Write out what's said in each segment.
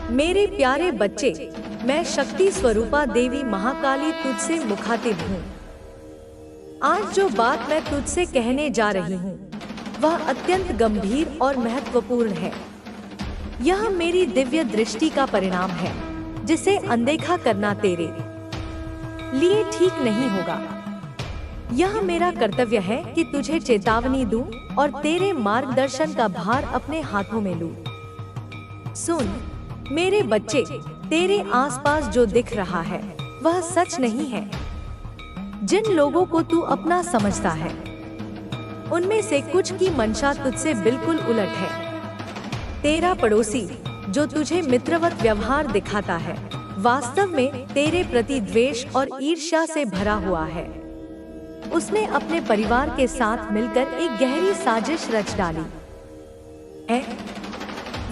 मेरे प्यारे बच्चे, मैं शक्ति स्वरूपा देवी महाकाली तुझसे मुखातिब हूँ। आज जो बात मैं तुझसे कहने जा रही हूँ, वह अत्यंत गंभीर और महत्वपूर्ण है। यह मेरी दिव्य दृष्टि का परिणाम है, जिसे अनदेखा करना तेरे लिए ठीक नहीं होगा। यह मेरा कर्तव्य है कि तुझे चेतावनी दूं और तेरे मार्गदर्शन का भार अपने हाथों में लूं। सुन मेरे बच्चे, तेरे आसपास जो दिख रहा है वह सच नहीं है। जिन लोगों को तू अपना समझता है, उनमें से कुछ की मंशा तुझसे बिल्कुल उलट है। तेरा पड़ोसी जो तुझे मित्रवत व्यवहार दिखाता है, वास्तव में तेरे प्रति द्वेष और ईर्ष्या से भरा हुआ है। उसने अपने परिवार के साथ मिलकर एक गहरी साजिश रच डाली है।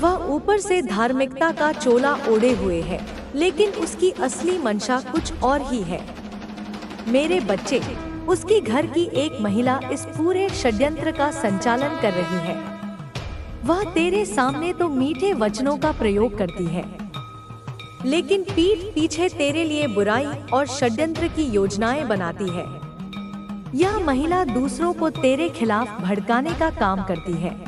वह ऊपर से धार्मिकता का चोला ओढ़े हुए है, लेकिन उसकी असली मंशा कुछ और ही है। मेरे बच्चे, उसकी घर की एक महिला इस पूरे षड्यंत्र का संचालन कर रही है। वह तेरे सामने तो मीठे वचनों का प्रयोग करती है, लेकिन पीठ पीछे तेरे लिए बुराई और षड्यंत्र की योजनाएं बनाती है। यह महिला दूसरों को तेरे खिलाफ भड़काने का काम करती है।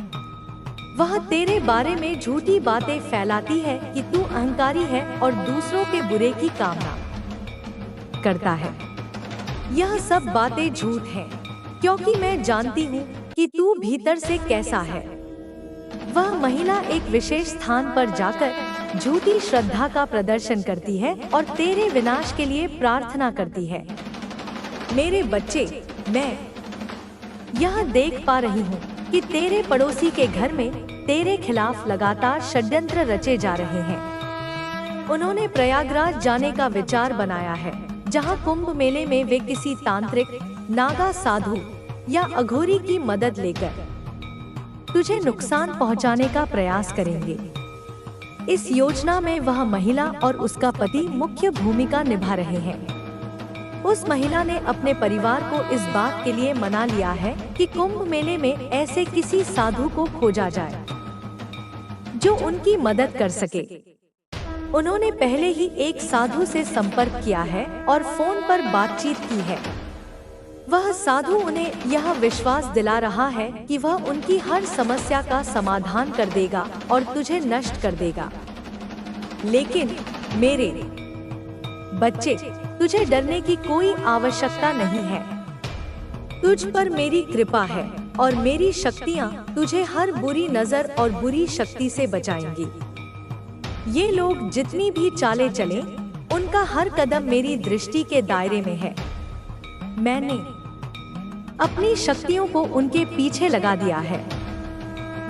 वह तेरे बारे में झूठी बातें फैलाती है कि तू अहंकारी है और दूसरों के बुरे की कामना करता है। यह सब बातें झूठ हैं, क्योंकि मैं जानती हूँ कि तू भीतर से कैसा है। वह महिला एक विशेष स्थान पर जाकर झूठी श्रद्धा का प्रदर्शन करती है और तेरे विनाश के लिए प्रार्थना करती है। मेरे बच्चे, मैं यह देख पा रही हूँ कि तेरे पड़ोसी के घर में तेरे खिलाफ लगातार षड्यंत्र रचे जा रहे हैं। उन्होंने प्रयागराज जाने का विचार बनाया है, जहां कुंभ मेले में वे किसी तांत्रिक, नागा साधु या अघोरी की मदद लेकर तुझे नुकसान पहुंचाने का प्रयास करेंगे। इस योजना में वह महिला और उसका पति मुख्य भूमिका निभा रहे हैं। उस महिला ने अपने परिवार को इस बात के लिए मना लिया है कि कुंभ मेले में ऐसे किसी साधु को खोजा जाए जो उनकी मदद कर सके। उन्होंने पहले ही एक साधु से संपर्क किया है और फोन पर बातचीत की है। वह साधु उन्हें यह विश्वास दिला रहा है कि वह उनकी हर समस्या का समाधान कर देगा और तुझे नष्ट कर देगा। लेकिन मेरे बच्चे, तुझे डरने की कोई आवश्यकता नहीं है। तुझ पर मेरी कृपा है और मेरी शक्तियाँ तुझे हर बुरी नजर और बुरी शक्ति से बचाएंगी। ये लोग जितनी भी चालें चलें, उनका हर कदम मेरी दृष्टि के दायरे में है। मैंने अपनी शक्तियों को उनके पीछे लगा दिया है।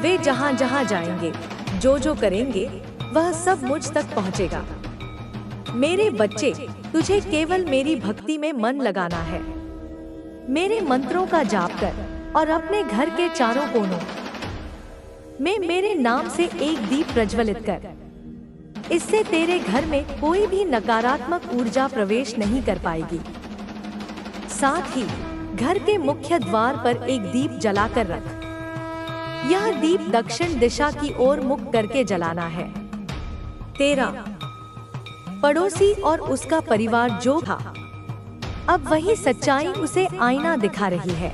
वे जहाँ जहाँ जाएंगे, जो जो करेंगे, वह सब मुझ तक पहुँचेगा। मेरे बच्चे, तुझे केवल मेरी भक्ति में मन लगाना है। मेरे मंत्रों का जाप कर और अपने घर के चारों कोनों में मेरे नाम से एक दीप प्रज्वलित कर। इससे तेरे घर में कोई भी नकारात्मक ऊर्जा प्रवेश नहीं कर पाएगी। साथ ही घर के मुख्य द्वार पर एक दीप जलाकर रख। यह दीप दक्षिण दिशा की ओर मुख करके जलाना है। तेरा पड़ोसी और उसका परिवार जो था, अब वही सच्चाई उसे आईना दिखा रही है।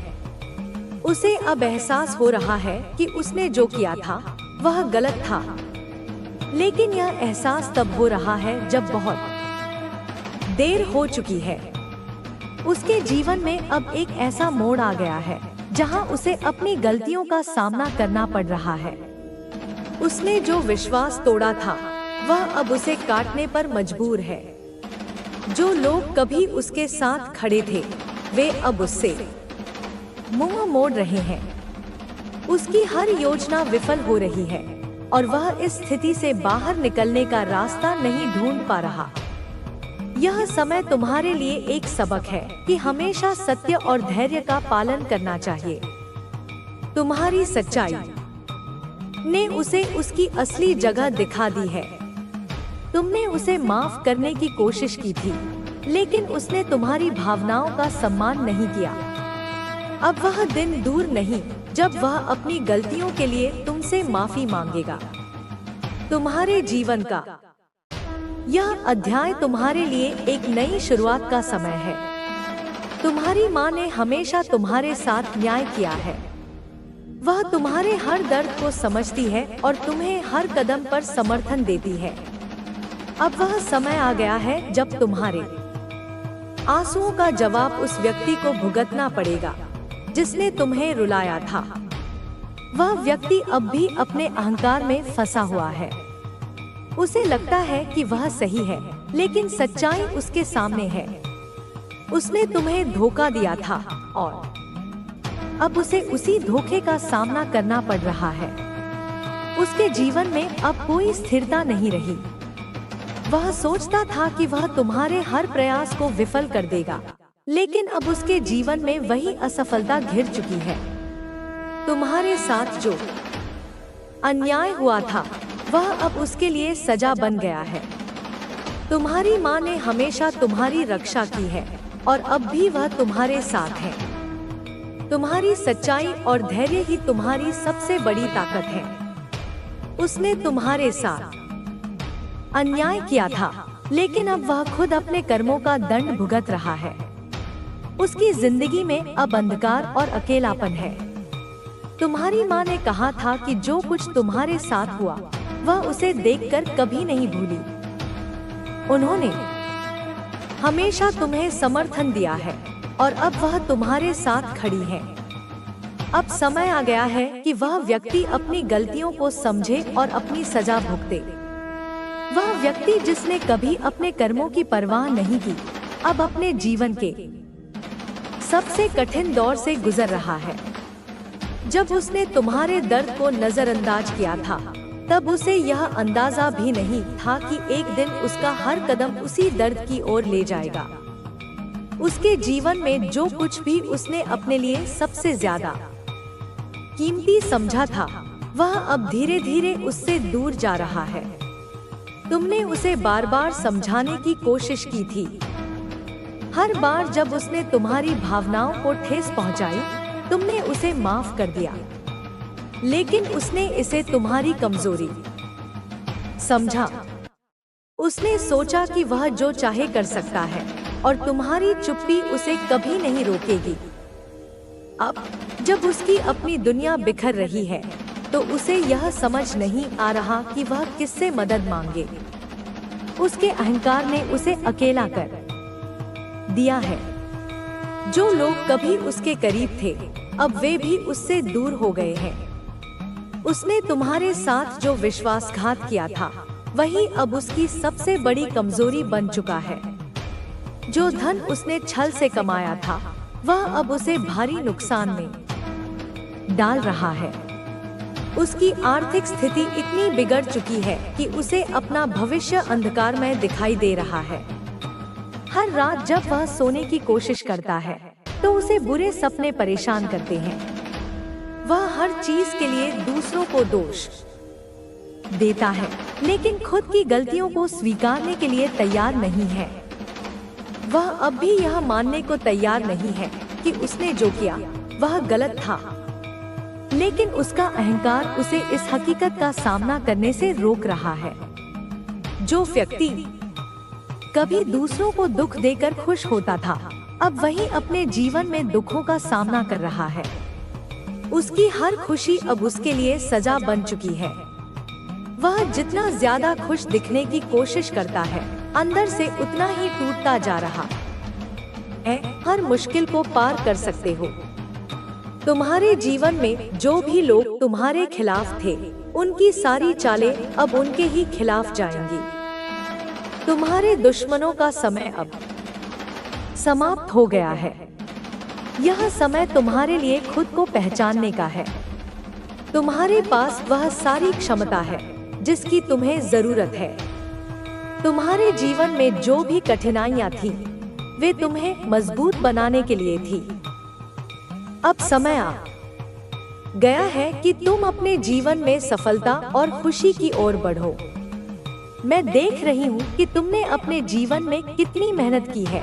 उसे अब एहसास हो रहा है कि उसने जो किया था वह गलत था, लेकिन यह एहसास तब हो रहा है जब बहुत देर हो चुकी है। उसके जीवन में अब एक ऐसा मोड़ आ गया है जहां उसे अपनी गलतियों का सामना करना पड़ रहा है। उसने जो विश्वास तोड़ा था, वह अब उसे काटने पर मजबूर है। जो लोग कभी उसके साथ खड़े थे, वे अब उससे मुंह मोड़ रहे हैं। उसकी हर योजना विफल हो रही है और वह इस स्थिति से बाहर निकलने का रास्ता नहीं ढूंढ पा रहा। यह समय तुम्हारे लिए एक सबक है कि हमेशा सत्य और धैर्य का पालन करना चाहिए। तुम्हारी सच्चाई ने उसे उसकी असली जगह दिखा दी है। तुमने उसे माफ करने की कोशिश की थी, लेकिन उसने तुम्हारी भावनाओं का सम्मान नहीं किया। अब वह दिन दूर नहीं जब वह अपनी गलतियों के लिए तुमसे माफी मांगेगा। तुम्हारे जीवन का यह अध्याय तुम्हारे लिए एक नई शुरुआत का समय है। तुम्हारी माँ ने हमेशा तुम्हारे साथ न्याय किया है। वह तुम्हारे हर दर्द को समझती है और तुम्हें हर कदम पर समर्थन देती है। अब वह समय आ गया है जब तुम्हारे आंसुओं का जवाब उस व्यक्ति को भुगतना पड़ेगा जिसने तुम्हें रुलाया था। वह व्यक्ति अब भी अपने अहंकार में फंसा हुआ है। उसे लगता है कि वह सही है, लेकिन सच्चाई उसके सामने है। उसने तुम्हें धोखा दिया था और अब उसे उसी धोखे का सामना करना पड़ रहा है। उसके जीवन में अब कोई स्थिरता नहीं रही। वह सोचता था कि वह तुम्हारे हर प्रयास को विफल कर देगा, लेकिन अब उसके जीवन में वही असफलता घिर चुकी है। तुम्हारे साथ जो अन्याय हुआ था वह अब उसके लिए सजा बन गया है। तुम्हारी माँ ने हमेशा तुम्हारी रक्षा की है और अब भी वह तुम्हारे साथ है। तुम्हारी सच्चाई और धैर्य ही तुम्हारी सबसे बड़ी ताकत है। उसने तुम्हारे साथ अन्याय किया था, लेकिन अब वह खुद अपने कर्मों का दंड भुगत रहा है। उसकी जिंदगी में अब अंधकार और अकेलापन है। तुम्हारी माँ ने कहा था कि जो कुछ तुम्हारे साथ हुआ वह उसे देखकर कभी नहीं भूली। उन्होंने हमेशा तुम्हें समर्थन दिया है और अब वह तुम्हारे साथ खड़ी है। अब समय आ गया है कि वह व्यक्ति अपनी गलतियों को समझे और अपनी सजा भुगते। वह व्यक्ति जिसने कभी अपने कर्मों की परवाह नहीं की, अब अपने जीवन के सबसे कठिन दौर से गुजर रहा है। जब उसने तुम्हारे दर्द को नजरअंदाज किया था, तब उसे यह अंदाजा भी नहीं था कि एक दिन उसका हर कदम उसी दर्द की ओर ले जाएगा। उसके जीवन में जो कुछ भी उसने अपने लिए सबसे ज्यादा कीमती समझा था, वह अब धीरे धीरे उससे दूर जा रहा है। तुमने उसे बार बार समझाने की कोशिश की थी। हर बार जब उसने तुम्हारी भावनाओं को ठेस पहुंचाई, तुमने उसे माफ कर दिया, लेकिन उसने इसे तुम्हारी कमजोरी समझा। उसने सोचा कि वह जो चाहे कर सकता है और तुम्हारी चुप्पी उसे कभी नहीं रोकेगी। अब जब उसकी अपनी दुनिया बिखर रही है, तो उसे यह समझ नहीं आ रहा कि वह किससे मदद मांगे। उसके अहंकार ने उसे अकेला कर दिया है। जो लोग कभी उसके करीब थे, अब वे भी उससे दूर हो गए हैं। उसने तुम्हारे साथ जो विश्वासघात किया था, वही अब उसकी सबसे बड़ी कमजोरी बन चुका है। जो धन उसने छल से कमाया था, वह अब उसे भारी नुकसान में डाल रहा है। उसकी आर्थिक स्थिति इतनी बिगड़ चुकी है कि उसे अपना भविष्य अंधकारमय दिखाई दे रहा है। हर रात जब वह सोने की कोशिश करता है, तो उसे बुरे सपने परेशान करते हैं। वह हर चीज के लिए दूसरों को दोष देता है, लेकिन खुद की गलतियों को स्वीकारने के लिए तैयार नहीं है। वह अब भी यह मानने को तैयार नहीं है कि उसने जो किया वह गलत था, लेकिन उसका अहंकार उसे इस हकीकत का सामना करने से रोक रहा है। जो व्यक्ति कभी दूसरों को दुख देकर खुश होता था, अब वही अपने जीवन में दुखों का सामना कर रहा है। उसकी हर खुशी अब उसके लिए सजा बन चुकी है। वह जितना ज्यादा खुश दिखने की कोशिश करता है, अंदर से उतना ही टूटता जा रहा है। हर मुश्किल को पार कर सकते हो। तुम्हारे जीवन में जो भी लोग तुम्हारे खिलाफ थे, उनकी सारी चालें अब उनके ही खिलाफ जाएंगी। तुम्हारे दुश्मनों का समय अब समाप्त हो गया है। यह समय तुम्हारे लिए खुद को पहचानने का है। तुम्हारे पास वह सारी क्षमता है जिसकी तुम्हें जरूरत है। तुम्हारे जीवन में जो भी कठिनाइयां थी, वे तुम्हें मजबूत बनाने के लिए थी। अब समय आ गया है कि तुम अपने जीवन में सफलता और खुशी की ओर बढ़ो। मैं देख रही हूँ कि तुमने अपने जीवन में कितनी मेहनत की है।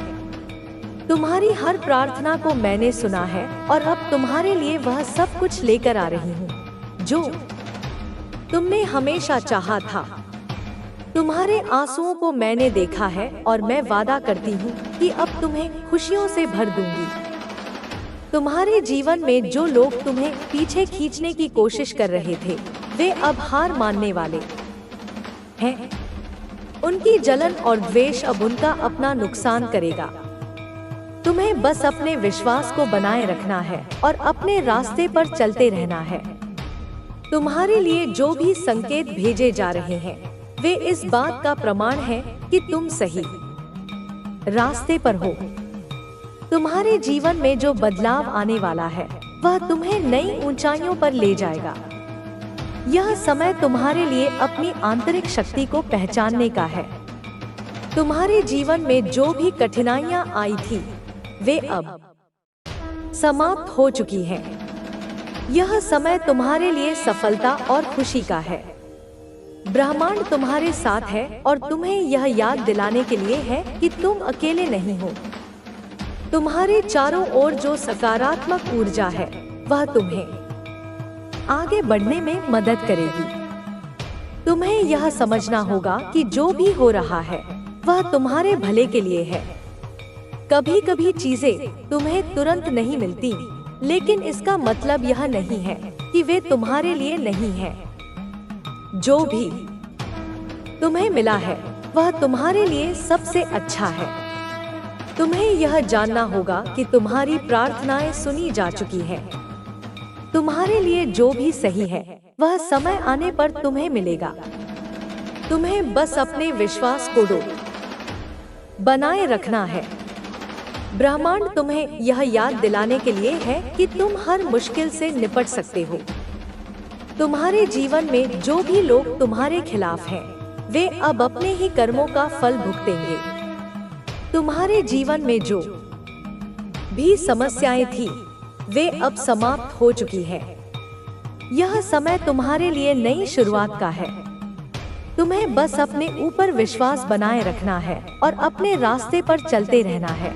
तुम्हारी हर प्रार्थना को मैंने सुना है और अब तुम्हारे लिए वह सब कुछ लेकर आ रही हूँ जो तुमने हमेशा चाहा था। तुम्हारे आंसुओं को मैंने देखा है और मैं वादा करती हूँ कि अब तुम्हें खुशियों से भर दूंगी। तुम्हारे जीवन में जो लोग तुम्हें पीछे खींचने की कोशिश कर रहे थे, वे अब हार मानने वाले हैं। उनकी जलन और द्वेष अब उनका अपना नुकसान करेगा। तुम्हें बस अपने विश्वास को बनाए रखना है और अपने रास्ते पर चलते रहना है। तुम्हारे लिए जो भी संकेत भेजे जा रहे हैं, वे इस बात का प्रमाण है कि तुम सही रास्ते पर हो। तुम्हारे जीवन में जो बदलाव आने वाला है, वह तुम्हें नई ऊंचाइयों पर ले जाएगा। यह समय तुम्हारे लिए अपनी आंतरिक शक्ति को पहचानने का है। तुम्हारे जीवन में जो भी कठिनाइयां आई थी, वे अब समाप्त हो चुकी हैं। यह समय तुम्हारे लिए सफलता और खुशी का है। ब्रह्मांड तुम्हारे साथ है और तुम्हें यह याद दिलाने के लिए है कि तुम अकेले नहीं हो। तुम्हारे चारों ओर जो सकारात्मक ऊर्जा है, वह तुम्हें आगे बढ़ने में मदद करेगी। तुम्हें यह समझना होगा कि जो भी हो रहा है, वह तुम्हारे भले के लिए है। कभी कभी चीजें तुम्हें तुरंत नहीं मिलती, लेकिन इसका मतलब यह नहीं है कि वे तुम्हारे लिए नहीं हैं। जो भी तुम्हें मिला है, वह तुम्हारे लिए सबसे अच्छा है। तुम्हें यह जानना होगा कि तुम्हारी प्रार्थनाएं सुनी जा चुकी हैं। तुम्हारे लिए जो भी सही है, वह समय आने पर तुम्हें मिलेगा। तुम्हें बस अपने विश्वास को बनाए रखना है। ब्रह्मांड तुम्हें यह याद दिलाने के लिए है कि तुम हर मुश्किल से निपट सकते हो। तुम्हारे जीवन में जो भी लोग तुम्हारे खिलाफ हैं, वे अब अपने ही कर्मों का फल भुगतेंगे। तुम्हारे जीवन में जो भी समस्याएं थी, वे अब समाप्त हो चुकी हैं। यह समय तुम्हारे लिए नई शुरुआत का है। तुम्हें बस अपने ऊपर विश्वास बनाए रखना है और अपने रास्ते पर चलते रहना है।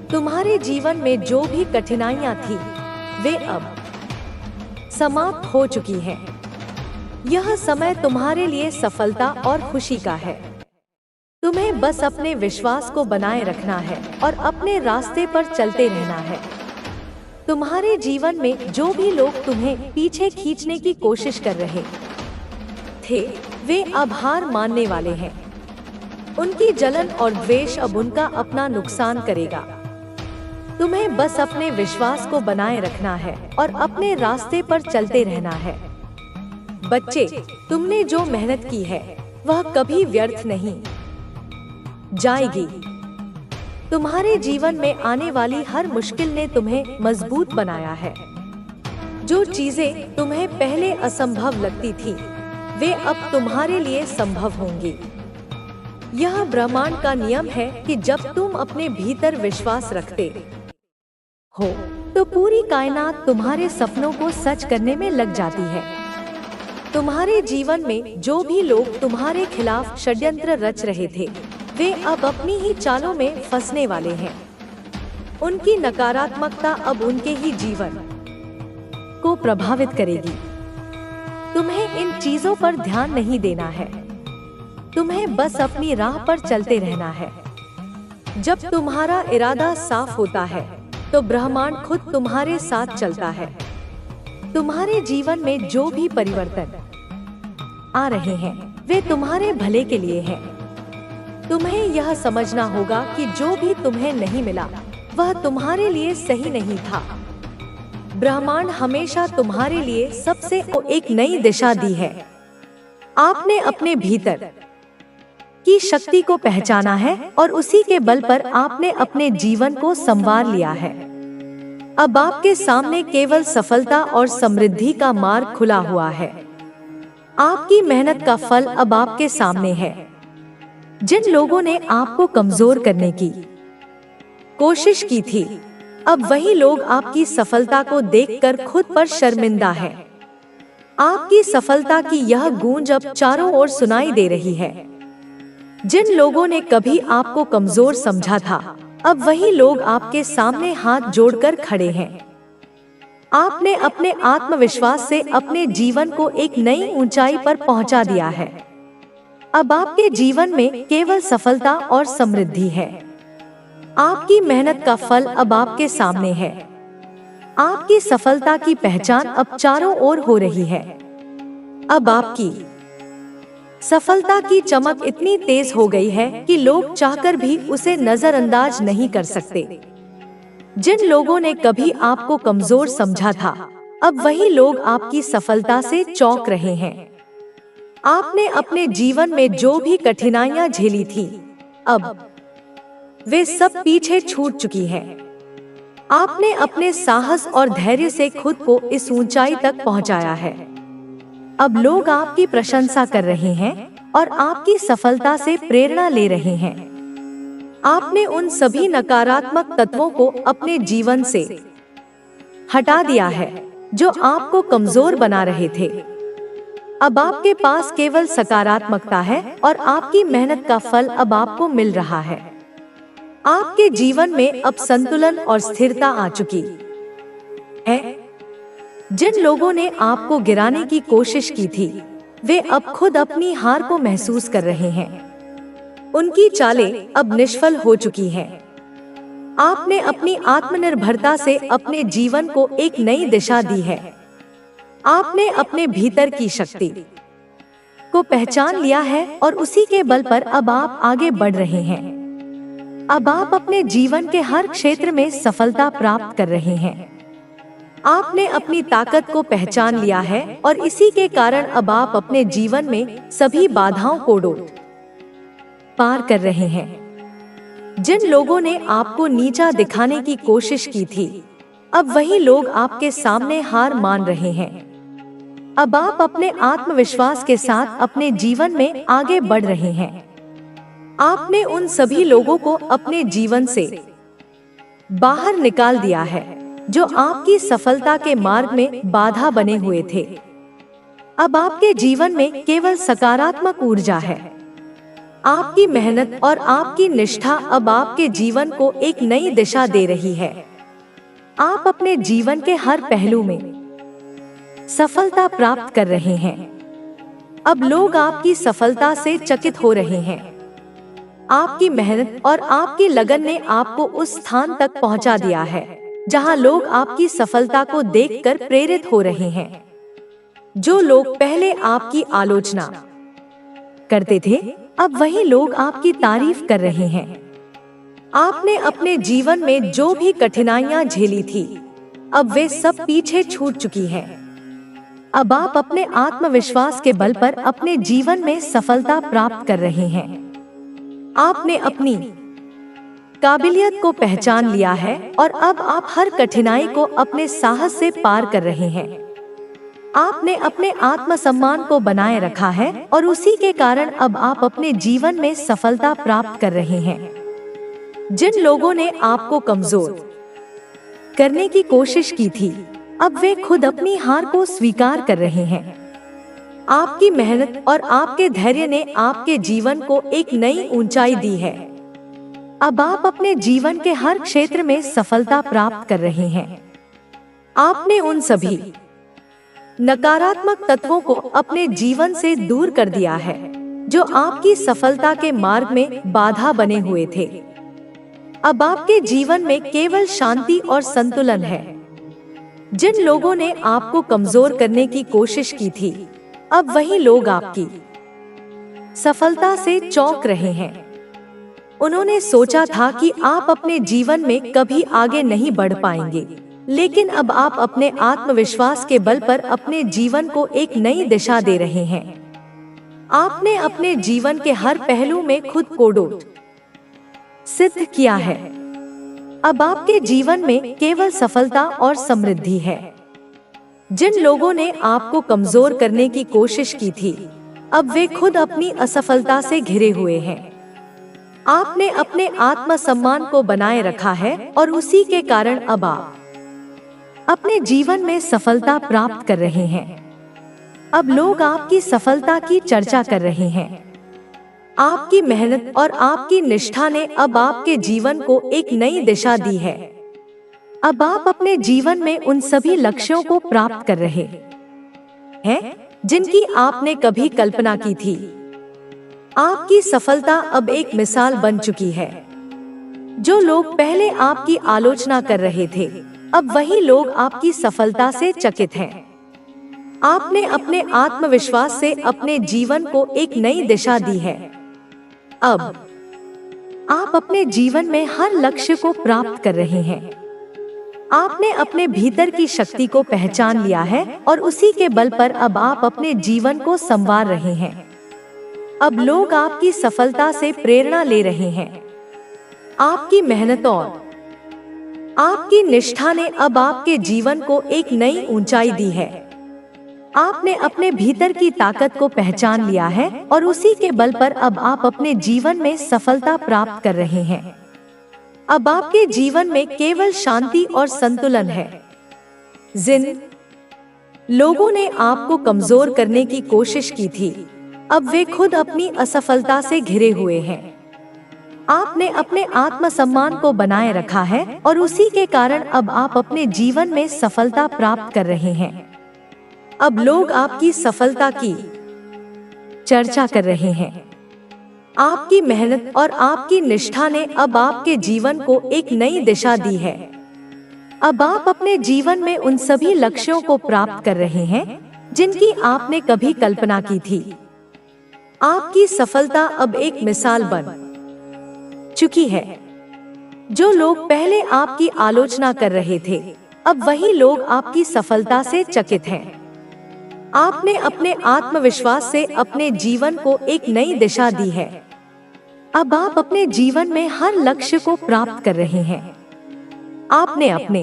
तुम्हारे जीवन में जो भी कठिनाइयां थी, वे अब समाप्त हो चुकी हैं। यह समय तुम्हारे लिए सफलता और खुशी का है। तुम्हें बस अपने विश्वास को बनाए रखना है और अपने रास्ते पर चलते रहना है। तुम्हारे जीवन में जो भी लोग तुम्हें पीछे खींचने की कोशिश कर रहे थे, वे अब हार मानने वाले हैं। उनकी जलन और द्वेष अब उनका अपना नुकसान करेगा। तुम्हें बस अपने विश्वास को बनाए रखना है और अपने रास्ते पर चलते रहना है। बच्चे, तुमने जो मेहनत की है, वह कभी व्यर्थ नहीं जाएगी। तुम्हारे जीवन में आने वाली हर मुश्किल ने तुम्हें मजबूत बनाया है। जो चीजें तुम्हें पहले असंभव लगती थी, वे अब तुम्हारे लिए संभव होंगी। यह ब्रह्मांड का नियम है कि जब तुम अपने भीतर विश्वास रखते हो, तो पूरी कायनात तुम्हारे सपनों को सच करने में लग जाती है। तुम्हारे जीवन में जो भी लोग तुम्हारे खिलाफ षड्यंत्र रच रहे थे, वे अब अपनी ही चालों में फंसने वाले हैं। उनकी नकारात्मकता अब उनके ही जीवन को प्रभावित करेगी। तुम्हें इन चीजों पर ध्यान नहीं देना है। तुम्हें बस अपनी राह पर चलते रहना है। जब तुम्हारा इरादा साफ होता है, तो ब्रह्मांड खुद तुम्हारे साथ चलता है। तुम्हारे जीवन में जो भी परिवर्तन आ रहे हैं, वे तुम्हारे भले के लिए हैं। तुम्हें यह समझना होगा कि जो भी तुम्हें नहीं मिला, वह तुम्हारे लिए सही नहीं था। ब्रह्मांड हमेशा तुम्हारे लिए सबसे एक नई दिशा दी है। आपने अपने भीतर की शक्ति को पहचाना है और उसी के बल पर आपने अपने जीवन को संवार लिया है। अब आपके सामने केवल सफलता और समृद्धि का मार्ग खुला हुआ है। आपकी मेहनत का फल अब आपके सामने है। जिन लोगों ने आपको कमजोर करने की कोशिश की थी, अब वही लोग आपकी सफलता को देखकर खुद पर शर्मिंदा हैं। आपकी सफलता की यह गूंज अब चारों ओर सुनाई दे रही है। जिन लोगों ने कभी आपको कमजोर समझा था, अब वही लोग आपके सामने हाथ जोड़कर खड़े हैं। आपने अपने आत्मविश्वास से अपने जीवन को एक नई ऊंचाई पर पहुंचा दिया है। अब आपके जीवन में केवल सफलता और समृद्धि है। आपकी मेहनत का फल अब आपके सामने है। आपकी सफलता की पहचान अब चारों ओर हो रही है। अब आपकी सफलता की चमक इतनी तेज हो गई है कि लोग चाहकर भी उसे नजरअंदाज नहीं कर सकते। जिन लोगों ने कभी आपको कमजोर समझा था, अब वही लोग आपकी सफलता से चौंक रहे हैं। आपने अपने जीवन में जो भी कठिनाइयां झेली थी, अब वे सब पीछे छूट चुकी हैं। आपने अपने साहस और धैर्य से खुद को इस ऊंचाई तक पहुंचाया है। अब लोग आपकी प्रशंसा कर रहे हैं और आपकी सफलता से प्रेरणा ले रहे हैं। आपने उन सभी नकारात्मक तत्वों को अपने जीवन से हटा दिया है जो आपको कमजोर बना रहे थे। अब आपके पास केवल सकारात्मकता है और आपकी मेहनत का फल अब आपको मिल रहा है। आपके जीवन में अब संतुलन और स्थिरता आ चुकी है। जिन लोगों ने आपको गिराने की कोशिश की थी, वे अब खुद अपनी हार को महसूस कर रहे हैं। उनकी चालें अब निष्फल हो चुकी हैं। आपने अपनी आत्मनिर्भरता से अपने जीवन को एक नई दिशा दी है। आपने अपने भीतर की शक्ति को पहचान लिया है और उसी के बल पर अब आप आगे बढ़ रहे हैं। अब आप अपने जीवन के हर क्षेत्र में सफलता प्राप्त कर रहे हैं। आपने अपनी ताकत को पहचान लिया है और इसी के कारण अब आप अपने जीवन में सभी बाधाओं को पार कर रहे हैं। जिन लोगों ने आपको नीचा दिखाने की कोशिश की थी, अब वही लोग आपके सामने हार मान रहे हैं। अब आप अपने आत्मविश्वास के साथ अपने जीवन में आगे बढ़ रहे हैं। आपने उन सभी लोगों को अपने जीवन से बाहर निकाल दिया है जो आपकी सफलता के मार्ग में बाधा बने हुए थे। अब आपके जीवन में केवल सकारात्मक ऊर्जा है। आपकी मेहनत और आपकी निष्ठा अब आपके जीवन को एक नई दिशा दे रही है। आप अपने जीवन के हर पहलू में सफलता प्राप्त कर रहे हैं। अब लोग आपकी सफलता से चकित हो रहे हैं। आपकी मेहनत और आपकी लगन ने आपको उस स्थान तक पहुंचा दिया है जहां लोग आपकी सफलता को देखकर प्रेरित हो रहे हैं। जो लोग पहले आपकी आलोचना करते थे, अब वही लोग आपकी तारीफ कर रहे हैं। आपने अपने जीवन में जो भी कठिनाइयां झेली थी, अब वे सब पीछे छूट चुकी हैं। अब आप अपने आत्मविश्वास के बल पर अपने जीवन में सफलता प्राप्त कर रहे हैं। आपने अपनी काबिलियत को पहचान लिया है और अब आप हर कठिनाई को अपने साहस से पार कर रहे हैं। आपने अपने आत्मसम्मान को बनाए रखा है और उसी के कारण अब आप अपने जीवन में सफलता प्राप्त कर रहे हैं। जिन लोगों ने आपको कमजोर करने की कोशिश की थी, अब वे खुद अपनी हार को स्वीकार कर रहे हैं। आपकी मेहनत और आपके धैर्य ने आपके जीवन को एक नई ऊंचाई दी है। अब आप अपने जीवन के हर क्षेत्र में सफलता प्राप्त कर रहे हैं। आपने उन सभी नकारात्मक तत्वों को अपने जीवन से दूर कर दिया है जो आपकी सफलता के मार्ग में बाधा बने हुए थे। अब आपके जीवन में केवल शांति और संतुलन है। जिन लोगों ने आपको कमजोर करने की कोशिश की थी, अब वही लोग आपकी सफलता से चौंक रहे हैं। उन्होंने सोचा था कि आप अपने जीवन में कभी आगे नहीं बढ़ पाएंगे, लेकिन अब आप अपने आत्मविश्वास के बल पर अपने जीवन को एक नई दिशा दे रहे हैं। आपने अपने जीवन के हर पहलू में खुद को सिद्ध किया है। अब आपके जीवन में केवल सफलता और समृद्धि है। जिन लोगों ने आपको कमजोर करने की कोशिश की थी, अब वे खुद अपनी असफलता से घिरे हुए हैं। आपने अपने आत्मसम्मान को बनाए रखा है और उसी के कारण अब आप अपने जीवन में सफलता प्राप्त कर रहे हैं। अब लोग आपकी सफलता की चर्चा कर रहे हैं। आपकी मेहनत और आपकी निष्ठा ने अब आपके जीवन को एक नई दिशा दी है। अब आप अपने जीवन में उन सभी लक्ष्यों को प्राप्त कर रहे हैं जिनकी आपने कभी कल्पना की थी। आपकी सफलता अब एक मिसाल बन चुकी है। जो लोग पहले आपकी आलोचना कर रहे थे, अब वही लोग आपकी सफलता से चकित हैं। आपने अपने आत्मविश्वास से अपने जीवन को एक नई दिशा दी है। अब आप अपने जीवन में हर लक्ष्य को प्राप्त कर रहे हैं। आपने अपने भीतर की शक्ति को पहचान लिया है और उसी के बल पर अब आप अपने जीवन को संवार रहे हैं। अब लोग आपकी सफलता से प्रेरणा ले रहे हैं। आपकी मेहनत और आपकी निष्ठा ने अब आपके जीवन को एक नई ऊंचाई दी है। आपने अपने भीतर की ताकत को पहचान लिया है और उसी के बल पर अब आप अपने जीवन में सफलता प्राप्त कर रहे हैं। अब आपके जीवन में केवल शांति और संतुलन है। जिन लोगों ने आपको कमजोर करने की कोशिश की थी, अब वे खुद अपनी असफलता से घिरे हुए हैं। आपने अपने आत्मसम्मान को बनाए रखा है और उसी के कारण अब आप अपने जीवन में सफलता प्राप्त कर रहे हैं। अब लोग आपकी सफलता की चर्चा कर रहे हैं। आपकी मेहनत और आपकी निष्ठा ने अब आपके जीवन को एक नई दिशा दी है। अब आप अपने जीवन में उन सभी लक्ष्यों को प्राप्त कर रहे हैं जिनकी आपने कभी कल्पना की थी। आपकी सफलता अब एक मिसाल बन चुकी है। जो लोग पहले आपकी आलोचना कर रहे थे, अब वही लोग आपकी सफलता से चकित हैं। आपने अपने आत्मविश्वास से अपने जीवन को एक नई दिशा दी है। अब आप अपने जीवन में हर लक्ष्य को प्राप्त कर रहे हैं। आपने अपने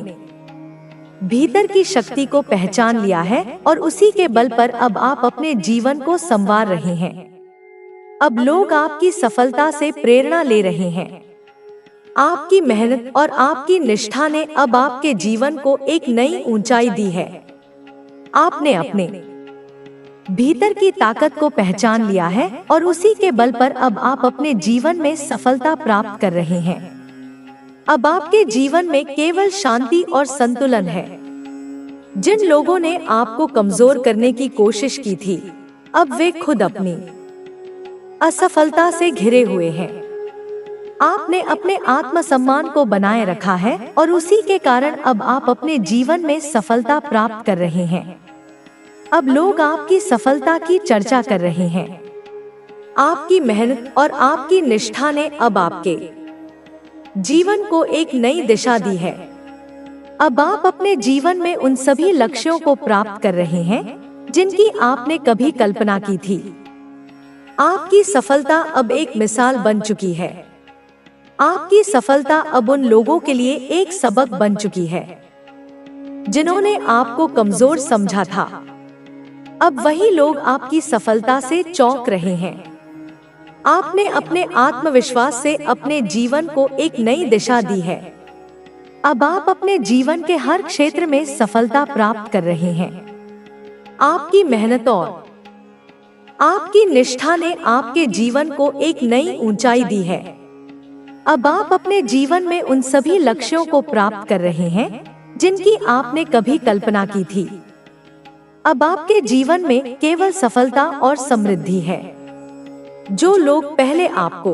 भीतर की शक्ति को पहचान लिया है और उसी के बल पर अब आप अपने जीवन को संवार रहे हैं। अब लोग आपकी सफलता से प्रेरणा ले रहे हैं। आपकी मेहनत और आपकी निष्ठा ने अब आपके जीवन को एक नई ऊंचाई दी है। आपने अपने भीतर की ताकत को पहचान लिया है और उसी के बल पर अब आप अपने जीवन में सफलता प्राप्त कर रहे हैं। अब आपके जीवन में केवल शांति और संतुलन है। जिन लोगों ने आपको कमजोर करने की कोशिश की थी, अब वे खुद अपनी असफलता से घिरे हुए हैं। आपने अपने आत्मसम्मान को बनाए रखा है और उसी के कारण अब आप अपने जीवन में सफलता प्राप्त कर रहे हैं। अब लोग आपकी सफलता की चर्चा कर रहे हैं। आपकी मेहनत और आपकी निष्ठा ने अब आपके जीवन को एक नई दिशा दी है। अब आप अपने जीवन में उन सभी लक्ष्यों को प्राप्त कर रहे हैं जिनकी आपने कभी कल्पना की थी। आपकी सफलता अब एक मिसाल बन चुकी है। आपकी सफलता अब उन लोगों के लिए एक सबक बन चुकी है जिन्होंने आपको कमजोर समझा था। अब वही लोग आपकी सफलता से चौंक रहे हैं। आपने अपने आत्मविश्वास से अपने जीवन को एक नई दिशा दी है। अब आप अपने जीवन के हर क्षेत्र में सफलता प्राप्त कर रहे हैं। आपकी मेहनत और आपकी निष्ठा ने आपके जीवन को एक नई ऊंचाई दी है। अब आप अपने जीवन में उन सभी लक्ष्यों को प्राप्त कर रहे हैं जिनकी आपने कभी कल्पना की थी। अब आपके जीवन में केवल सफलता और समृद्धि है। जो लोग पहले आपको